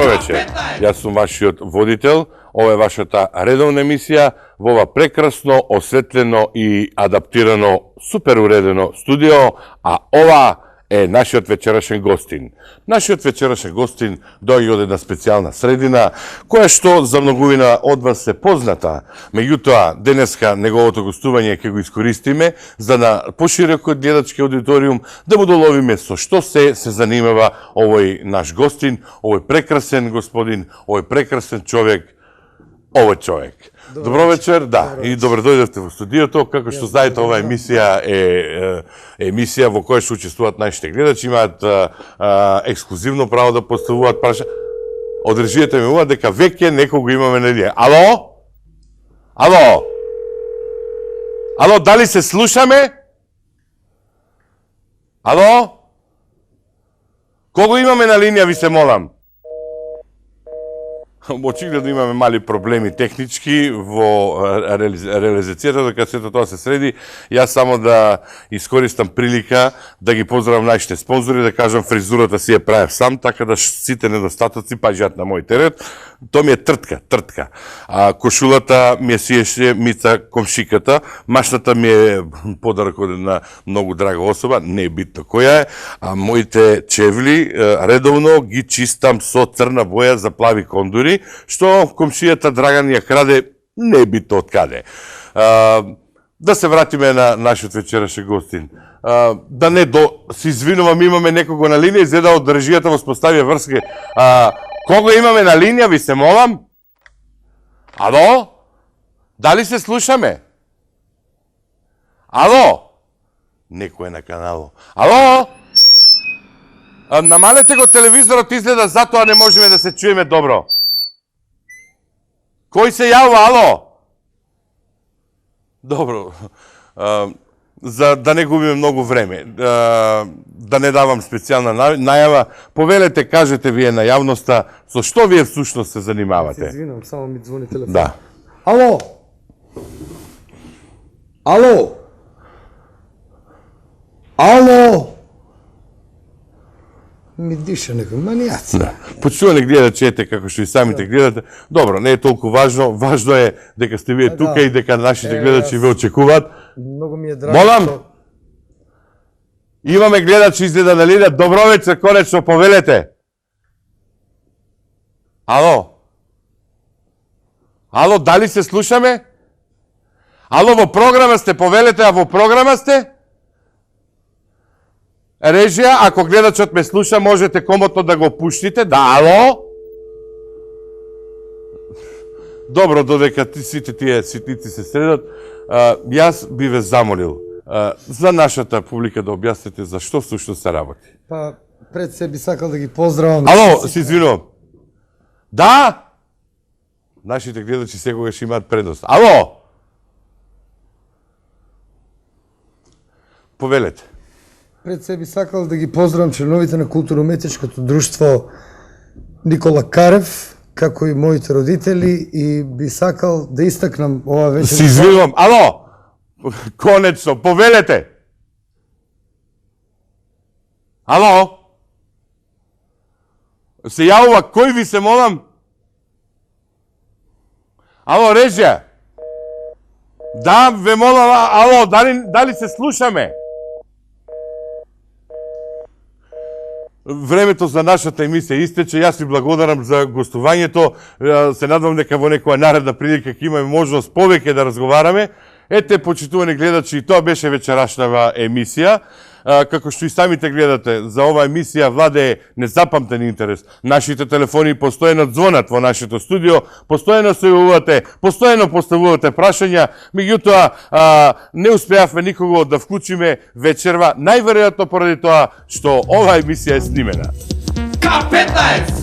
Добро вечер. Јас сум вашиот водител. Ова е вашата редовна емисија во ова прекрасно, осветлено и адаптирано, супер уредено студио, а ова е нашиот вечерашен гостин. Нашиот вечерашен гостин доаѓа од една специјална средина, која што за многувина од вас се позната. Меѓутоа, денеска неговото гостување ќе го искористиме за на поширокот гледачки аудиториум да му доловиме со што се занимава овој наш гостин, овој прекрасен господин, овој прекрасен човек, овој човек. Добро вечер, да, и добро дојдовте во студиото. Како што знаете, ова емисија е емисија во која што учествуваат нашите гледачи, имаат ексклузивно право да поставуваат прашања. Од режијата ми ува дека веќе некого имаме на линија. Ало? Ало? Ало, дали се слушаме? Ало? Кого имаме на линија, ви се молам? Очигледно имаме мали проблеми технички во реализацијата, дека сето тоа се среди. Јас само да искористам прилика да ги поздравам нашите спонзори, да кажам фризурата си ја правев сам, така да сите недостатоци паѓаат на мој терет. Тоа ми е тртка. А кошулата ми е сиеше Мица комшиката, машната ми е подарок од една многу драга особа, не е битно која е, а моите чевли редовно ги чистам со црна боја за плави кондури, што комшијата Драган ја краде, не е битно од каде. Да се вратиме на нашиот вечерашен гостин. Да не се извинувам, имаме некого на линија, изгледа од режијата воспоставија врска. Кого имаме на линија, ви се молам? Ало? Дали се слушаме? Ало? Некој е на канало. Ало? Намалете го телевизорот, изгледа, затоа не можеме да се чуеме добро. Кој се јавува, ало? Добро. За да не губиме многу време, да не давам специјална најава, повелете, кажете вие на јавноста, со што вие всушност се занимавате? Се извинам, само ми звони телефон. Да. Ало? Ало? Ало? Ми диша некој манијаци. Да. Почуване гледачите, како што и самите гледате. Добро, не е толку важно. Важно е дека сте вие тука и дека нашите гледачи ве очекуваат. Многу ми е драго. Молам? Имаме гледачи изгледа на линија. Добро вечер, конечно, повелете. Ало? Ало, дали се слушаме? Ало, во програма сте, повелете, а во програма сте? Режија, ако гледачот ме слуша, можете комотно да го пуштите. Да, ало? Добро, додека сите тие ситници се средат, јас би ве замолил за нашата публика да објасните за што всушност се работи. Па, пред се би сакал да ги поздравам. Ало, се извинувам. Да? Нашите гледачи секогаш имаат предност. Ало? Повелете. Пред се би сакал да ги поздравам членовите на културно-уметничкото друштво Никола Карев, како и моите родители, и би сакал да истакнам ова вечер. Се извинувам. Ало? Конечно, повелете. Ало? Се јавува, кој ви се молам? Ало, режија? Да, ве молам, ало, дали се слушаме? Времето за нашата емисија истече. Јас ви благодарам за гостувањето. Се надевам дека во некоја наредна прилика ќе имаме можност повеќе да разговараме. Ете, почитувани гледачи, тоа беше вечерашнава емисија. Како што и самите гледате, за оваа емисија владее незапамтен интерес. Нашите телефони постојано звонат во нашето студио, постојано се јавувате, постојано поставувате прашања, меѓутоа не успеавме никого да вклучиме вечерва, најверојатно поради тоа што оваа емисија е снимена. K15!